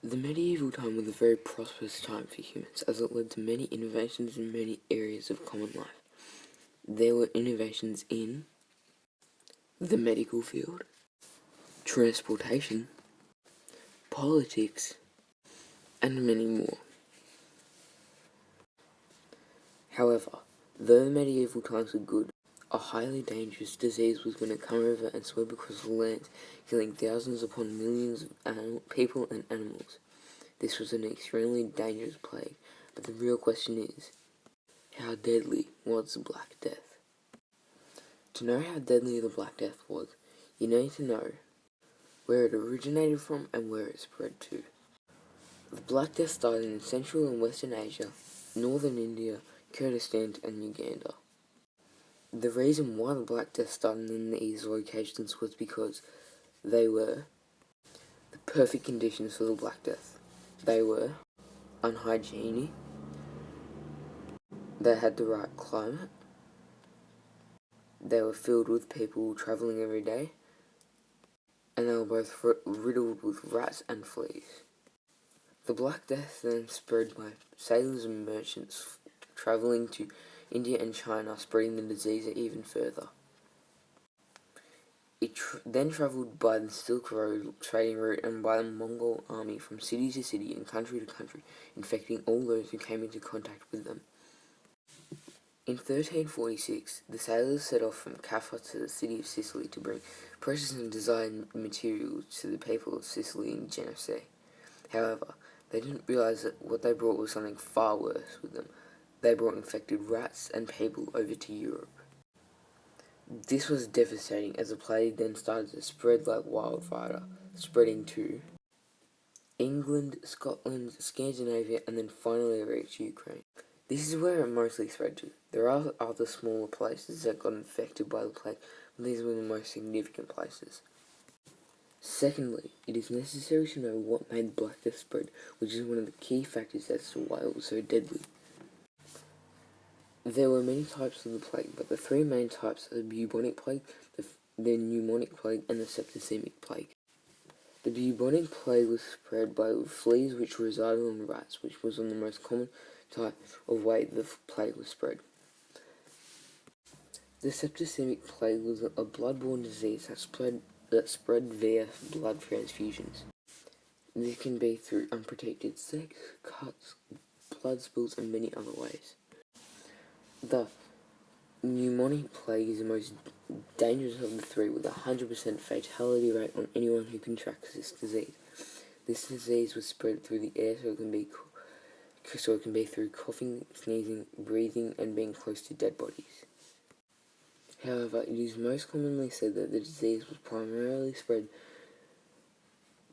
The medieval time was a very prosperous time for humans, as it led to many innovations in many areas of common life. There were innovations in the medical field, transportation, politics, and many more. However, though the medieval times were good, a highly dangerous disease was going to come over and spread across the land, killing thousands upon millions of people and animals. This was an extremely dangerous plague, but the real question is, how deadly was the Black Death? To know how deadly the Black Death was, you need to know where it originated from and where it spread to. The Black Death started in Central and Western Asia, Northern India, Kurdistan, and Uganda. The reason why the Black Death started in these locations was because they were the perfect conditions for the Black Death. They were unhygienic, they had the right climate, they were filled with people travelling every day, and they were both riddled with rats and fleas. The Black Death then spread by sailors and merchants travelling to India and China, spreading the disease even further. It then travelled by the Silk Road trading route and by the Mongol army from city to city and country to country, infecting all those who came into contact with them. In 1346, the sailors set off from Caffa to the city of Sicily to bring precious and desired materials to the people of Sicily and Genoese. However, they didn't realize that what they brought was something far worse with them. They brought infected rats and people over to Europe. This was devastating, as the plague then started to spread like wildfire, spreading to England, Scotland, Scandinavia, and then finally reached Ukraine. This is where it mostly spread to. There are other smaller places that got infected by the plague, but these were the most significant places. Secondly, it is necessary to know what made the Black Death spread, which is one of the key factors as to why it was so deadly. There were many types of the plague, but the three main types are the bubonic plague, the pneumonic plague, and the septicemic plague. The bubonic plague was spread by fleas which resided on rats, which was one of the most common type of way the plague was spread. The septicemic plague was a blood-borne disease that spread via blood transfusions. This can be through unprotected sex, cuts, blood spills, and many other ways. The pneumonic plague is the most dangerous of the three, with a 100% fatality rate on anyone who contracts this disease. This disease was spread through the air, so it can be through coughing, sneezing, breathing, and being close to dead bodies. However, it is most commonly said that the disease was primarily spread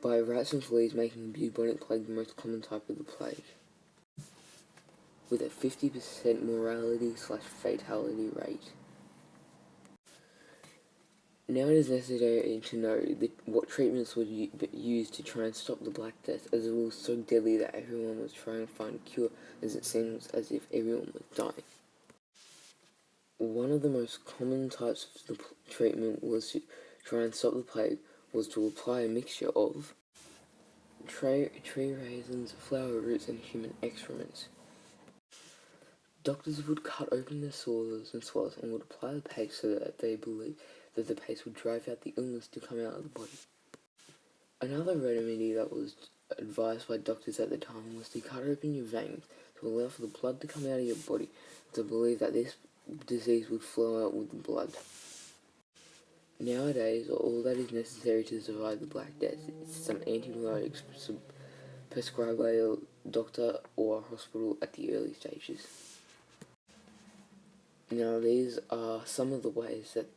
by rats and fleas, making the bubonic plague the most common type of the plague, with a 50% mortality/fatality rate. Now it is necessary to know what treatments were used to try and stop the Black Death, as it was so deadly that everyone was trying to find a cure, as it seems as if everyone was dying. One of the most common types of the treatment was to try and stop the plague was to apply a mixture of tree raisins, flower roots, and human excrements. Doctors would cut open the sores and swells and would apply the paste so that they believed that the paste would drive out the illness to come out of the body. Another remedy that was advised by doctors at the time was to cut open your veins to allow for the blood to come out of your body, to believe that this disease would flow out with the blood. Nowadays, all that is necessary to survive the Black Death is some antibiotics prescribed by a doctor or a hospital at the early stages. Now, these are some of the ways that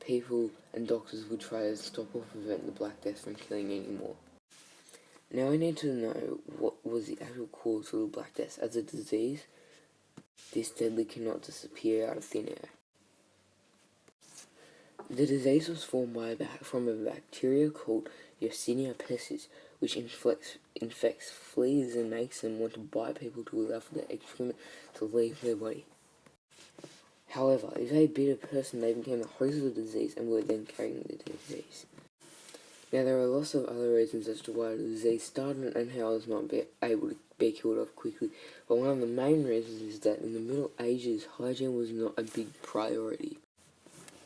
people and doctors would try to stop or prevent the Black Death from killing anymore. Now we need to know what was the actual cause of the Black Death. As a disease, this deadly cannot disappear out of thin air. The disease was formed from a bacteria called Yersinia pestis, which infects fleas and makes them want to bite people to allow for their excrement to leave their body. However, if they bit a person, they became the host of the disease and were then carrying the disease. Now, there are lots of other reasons as to why the disease started and how it was not able to be killed off quickly, but one of the main reasons is that in the Middle Ages, hygiene was not a big priority,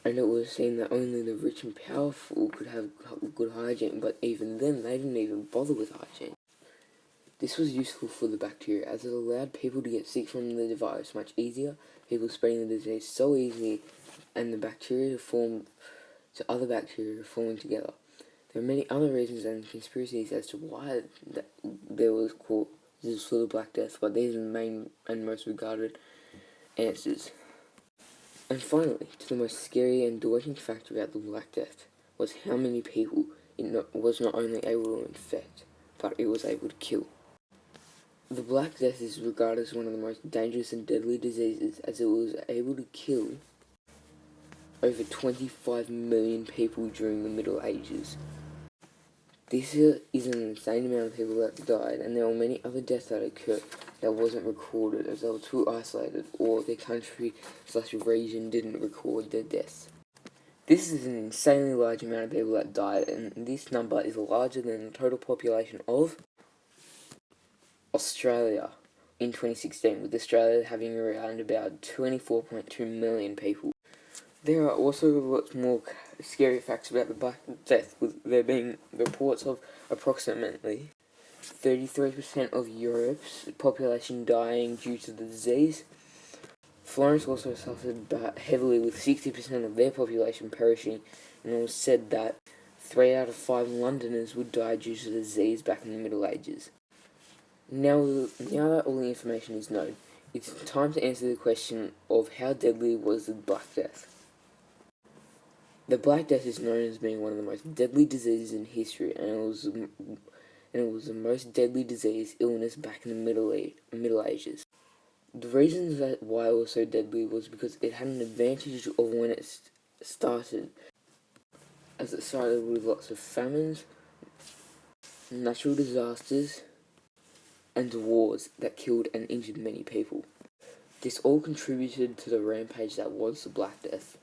and it was seen that only the rich and powerful could have good hygiene, but even then, they didn't even bother with hygiene. This was useful for the bacteria, as it allowed people to get sick from the virus much easier, people spreading the disease so easily, and the bacteria formed to other bacteria forming together. There are many other reasons and conspiracies as to why there was causes for the Black Death, but these are the main and most regarded answers. And finally, to the most scary and daunting fact about the Black Death was how many people it was not only able to infect, but it was able to kill. The Black Death is regarded as one of the most dangerous and deadly diseases, as it was able to kill over 25 million people during the Middle Ages. This is an insane amount of people that died, and there were many other deaths that occurred that wasn't recorded as they were too isolated, or their country/region didn't record their deaths. This is an insanely large amount of people that died, and this number is larger than the total population of Australia in 2016, with Australia having around about 24.2 million people. There are also lots more scary facts about the Black Death, with there being reports of approximately 33% of Europe's population dying due to the disease. Florence also suffered heavily, with 60% of their population perishing, and it was said that 3 out of 5 Londoners would die due to the disease back in the Middle Ages. Now that all the information is known, it's time to answer the question of how deadly was the Black Death. The Black Death is known as being one of the most deadly diseases in history, and it was the most deadly illness back in the Middle Ages. The reasons why it was so deadly was because it had an advantage of when it started, as it started with lots of famines, natural disasters, and wars that killed and injured many people. This all contributed to the rampage that was the Black Death.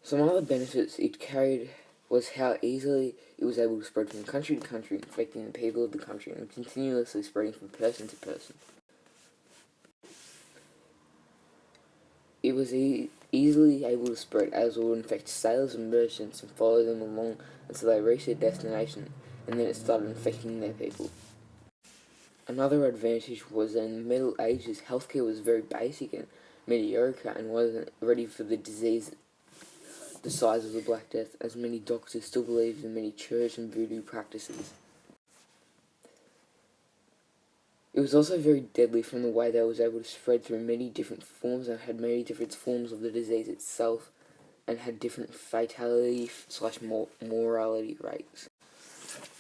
Some other benefits it carried was how easily it was able to spread from country to country, infecting the people of the country and continuously spreading from person to person. It was easily able to spread, as it would infect sailors and merchants and follow them along until they reached their destination, and then it started infecting their people. Another advantage was that in the Middle Ages, healthcare was very basic and mediocre and wasn't ready for the disease the size of the Black Death, as many doctors still believed in many church and voodoo practices. It was also very deadly from the way that it was able to spread through many different forms, and had many different forms of the disease itself, and had different fatality/mortality rates.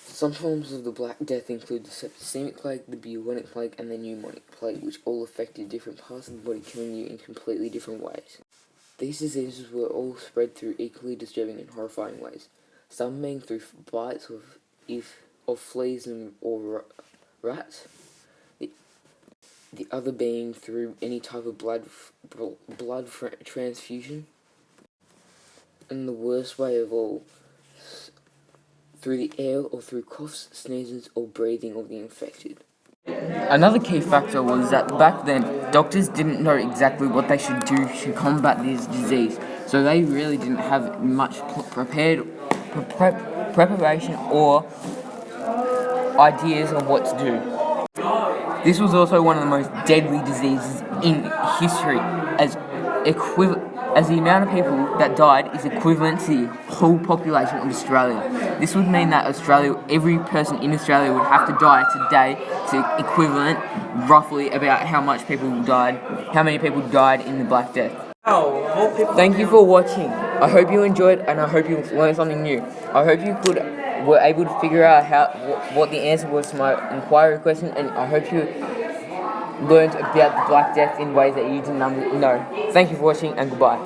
Some forms of the Black Death include the septicemic plague, the bubonic plague, and the pneumonic plague, which all affected different parts of the body, killing you in completely different ways. These diseases were all spread through equally disturbing and horrifying ways, some being through bites of fleas or rats, the other being through any type of blood transfusion, and the worst way of all, through the air or through coughs, sneezes, or breathing of the infected. Another key factor was that back then, doctors didn't know exactly what they should do to combat this disease, so they really didn't have much preparation or ideas of what to do. This was also one of the most deadly diseases in history, as the amount of people that died is equivalent to the whole population of Australia. This would mean that every person in Australia would have to die today to equivalent roughly about how many people died in the Black Death. Thank you for watching. I hope you enjoyed, and I hope you learned something new. I hope you were able to figure out what the answer was to my inquiry question, and I hope you learned about the Black Death in ways that you didn't know. Thank you for watching, and goodbye.